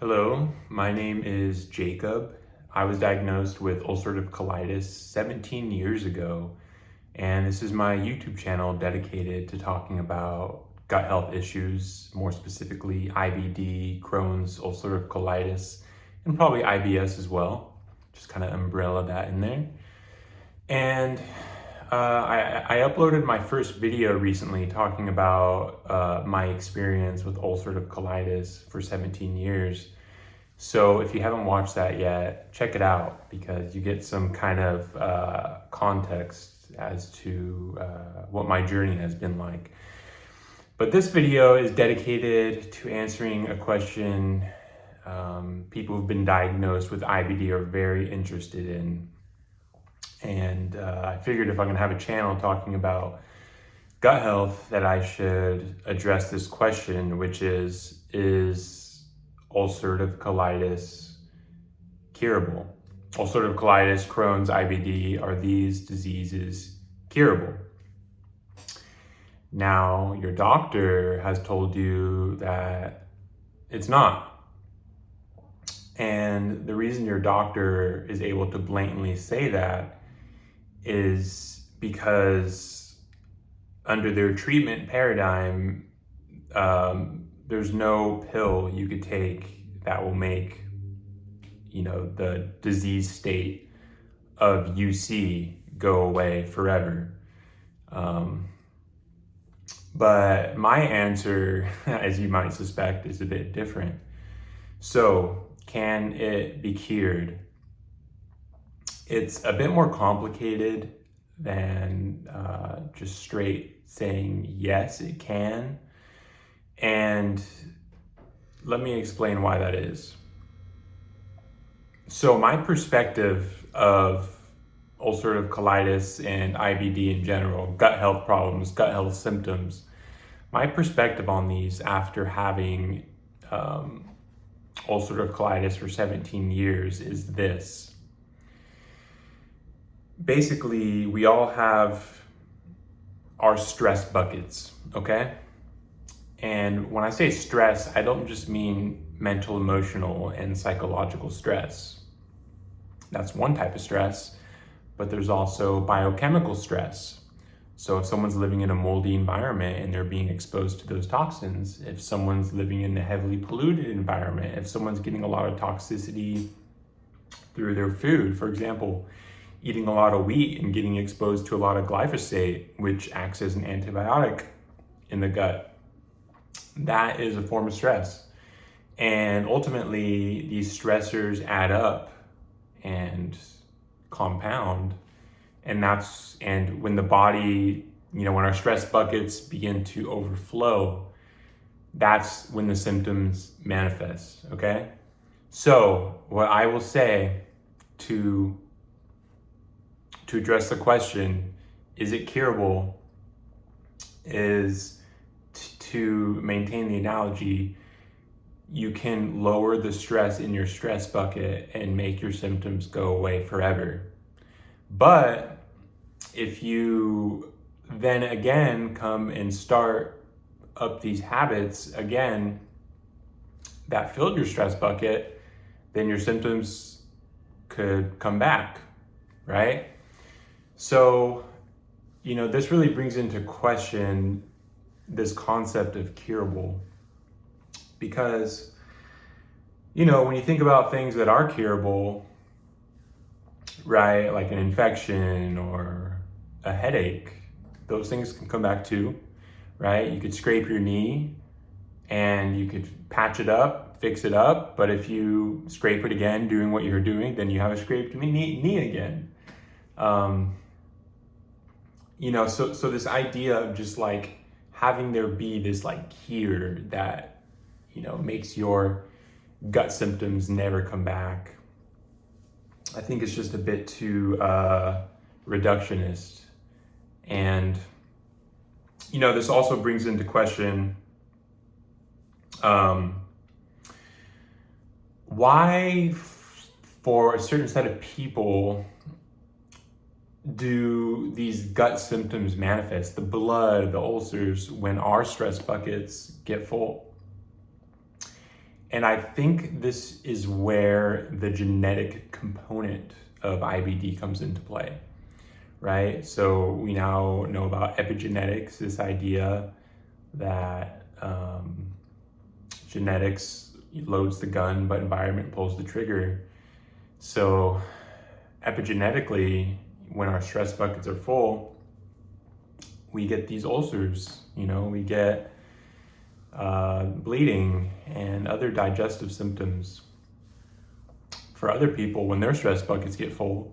Hello, my name is Jacob. I was diagnosed with ulcerative colitis 17 years ago, and this is my YouTube channel dedicated to talking about gut health issues, more specifically IBD, Crohn's, ulcerative colitis, and probably IBS as well. Just kind of umbrella that in there. And I uploaded my first video recently talking about my experience with ulcerative colitis for 17 years. So if you haven't watched that yet, check it out because you get some kind of context as to what my journey has been like. But this video is dedicated to answering a question people who've been diagnosed with IBD are very interested in. And I figured if I'm gonna have a channel talking about gut health that I should address this question, which is ulcerative colitis curable? Ulcerative colitis, Crohn's, IBD, are these diseases curable? Now, your doctor has told you that it's not. And the reason your doctor is able to blatantly say that is because under their treatment paradigm, there's no pill you could take that will make, the disease state of UC go away forever. But my answer, as you might suspect, is a bit different. So, can it be cured? It's a bit more complicated than just straight saying yes, it can. And let me explain why that is. So my perspective of ulcerative colitis and IBD in general, gut health problems, gut health symptoms, my perspective on these after having ulcerative colitis for 17 years is this. Basically, we all have our stress buckets, okay? And when I say stress, I don't just mean mental, emotional, and psychological stress. That's one type of stress, but there's also biochemical stress. So if someone's living in a moldy environment and they're being exposed to those toxins, if someone's living in a heavily polluted environment, if someone's getting a lot of toxicity through their food, for example, eating a lot of wheat and getting exposed to a lot of glyphosate, which acts as an antibiotic in the gut, that is a form of stress. And ultimately, these stressors add up and compound. And when the body, when our stress buckets begin to overflow, that's when the symptoms manifest, okay? So what I will say to address the question, is it curable, is to maintain the analogy, you can lower the stress in your stress bucket and make your symptoms go away forever. But if you then again come and start up these habits again that filled your stress bucket, then your symptoms could come back, right? So, this really brings into question this concept of curable. Because, when you think about things that are curable, right, like an infection or a headache, those things can come back too, right? You could scrape your knee and you could patch it up, fix it up, but if you scrape it again doing what you're doing, then you have a scraped knee again. So this idea of just like having there be this like cure that, makes your gut symptoms never come back, I think it's just a bit too reductionist. And, this also brings into question why for a certain set of people do these gut symptoms manifest, the blood, the ulcers, when our stress buckets get full. And I think this is where the genetic component of IBD comes into play, right? So we now know about epigenetics, this idea that genetics loads the gun, but environment pulls the trigger. So epigenetically, when our stress buckets are full, we get these ulcers, we get bleeding and other digestive symptoms. For other people, when their stress buckets get full,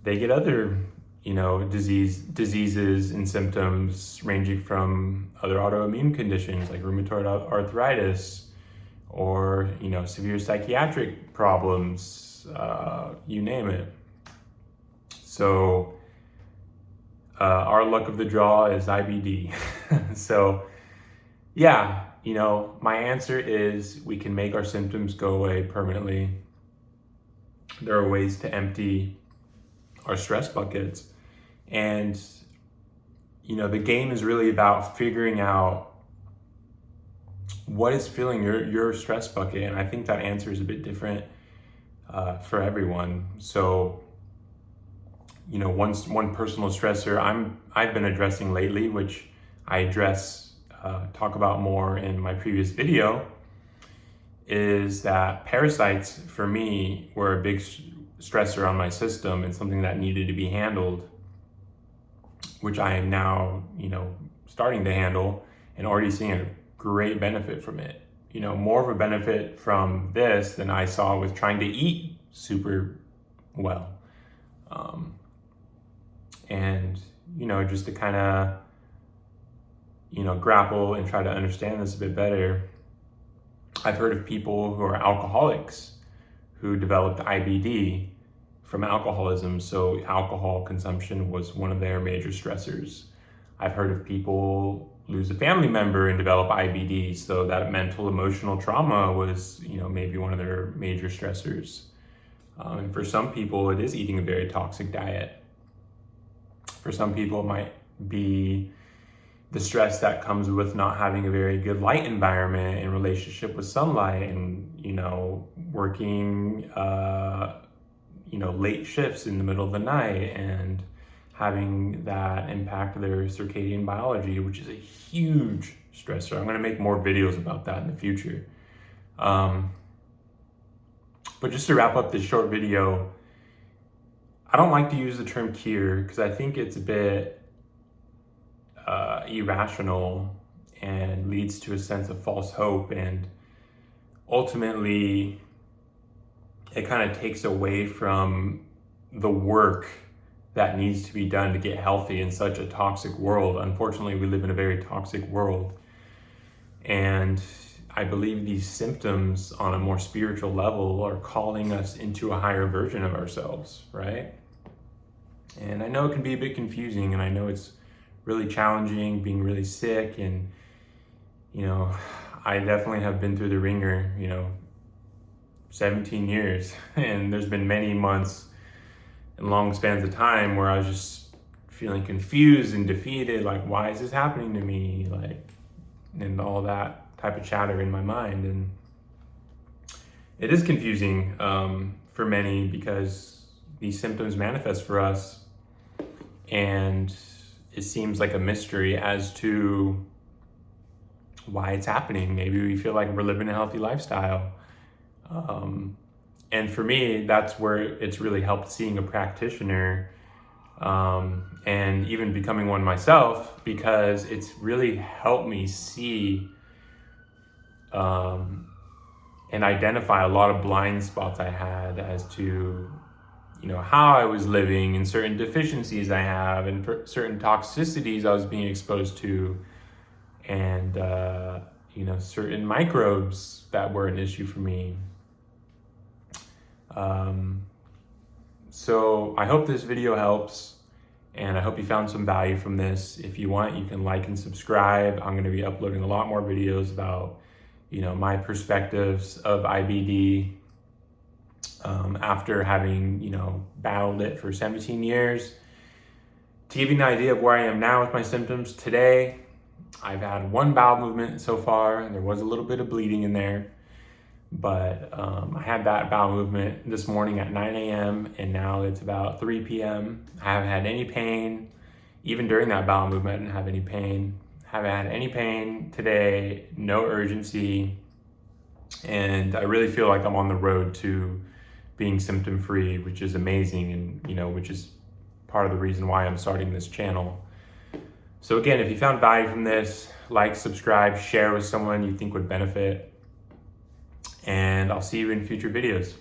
they get other, diseases and symptoms ranging from other autoimmune conditions like rheumatoid arthritis or, severe psychiatric problems, you name it. So our luck of the draw is IBD. So yeah, my answer is we can make our symptoms go away permanently. There are ways to empty our stress buckets. And, the game is really about figuring out what is filling your stress bucket. And I think that answer is a bit different for everyone. So, one personal stressor I've been addressing lately, which I talk about more in my previous video, is that parasites for me were a big stressor on my system and something that needed to be handled, which I am now, starting to handle and already seeing a great benefit from it. More of a benefit from this than I saw with trying to eat super well. And, just to kind of, grapple and try to understand this a bit better, I've heard of people who are alcoholics who developed IBD from alcoholism. So alcohol consumption was one of their major stressors. I've heard of people lose a family member and develop IBD. So that mental, emotional trauma was, maybe one of their major stressors. And for some people, it is eating a very toxic diet. For some people, it might be the stress that comes with not having a very good light environment in relationship with sunlight and, working, late shifts in the middle of the night and having that impact their circadian biology, which is a huge stressor. I'm going to make more videos about that in the future. But just to wrap up this short video, I don't like to use the term cure because I think it's a bit irrational and leads to a sense of false hope, and ultimately it kind of takes away from the work that needs to be done to get healthy in such a toxic world. Unfortunately, we live in a very toxic world, and I believe these symptoms on a more spiritual level are calling us into a higher version of ourselves, right? And I know it can be a bit confusing, and I know it's really challenging being really sick, and I definitely have been through the ringer, 17 years, and there's been many months and long spans of time where I was just feeling confused and defeated, like, why is this happening to me, and all that type of chatter in my mind. And it is confusing for many because these symptoms manifest for us, and it seems like a mystery as to why it's happening. Maybe we feel like we're living a healthy lifestyle. And for me, that's where it's really helped seeing a practitioner and even becoming one myself, because it's really helped me see and identify a lot of blind spots I had as to how I was living and certain deficiencies I have and certain toxicities I was being exposed to, and certain microbes that were an issue for me. So I hope this video helps, and I hope you found some value from this. If you want, you can like and subscribe. I'm going to be uploading a lot more videos about my perspectives of IBD after having battled it for 17 years. To give you an idea of where I am now with my symptoms today, I've had one bowel movement so far, and there was a little bit of bleeding in there. But I had that bowel movement this morning at 9 a.m. and now it's about 3 p.m. I haven't had any pain. Even during that bowel movement, I didn't have any pain. Haven't had any pain today, no urgency. And I really feel like I'm on the road to being symptom free, which is amazing, and which is part of the reason why I'm starting this channel. So again, if you found value from this, like, subscribe, share with someone you think would benefit, and I'll see you in future videos.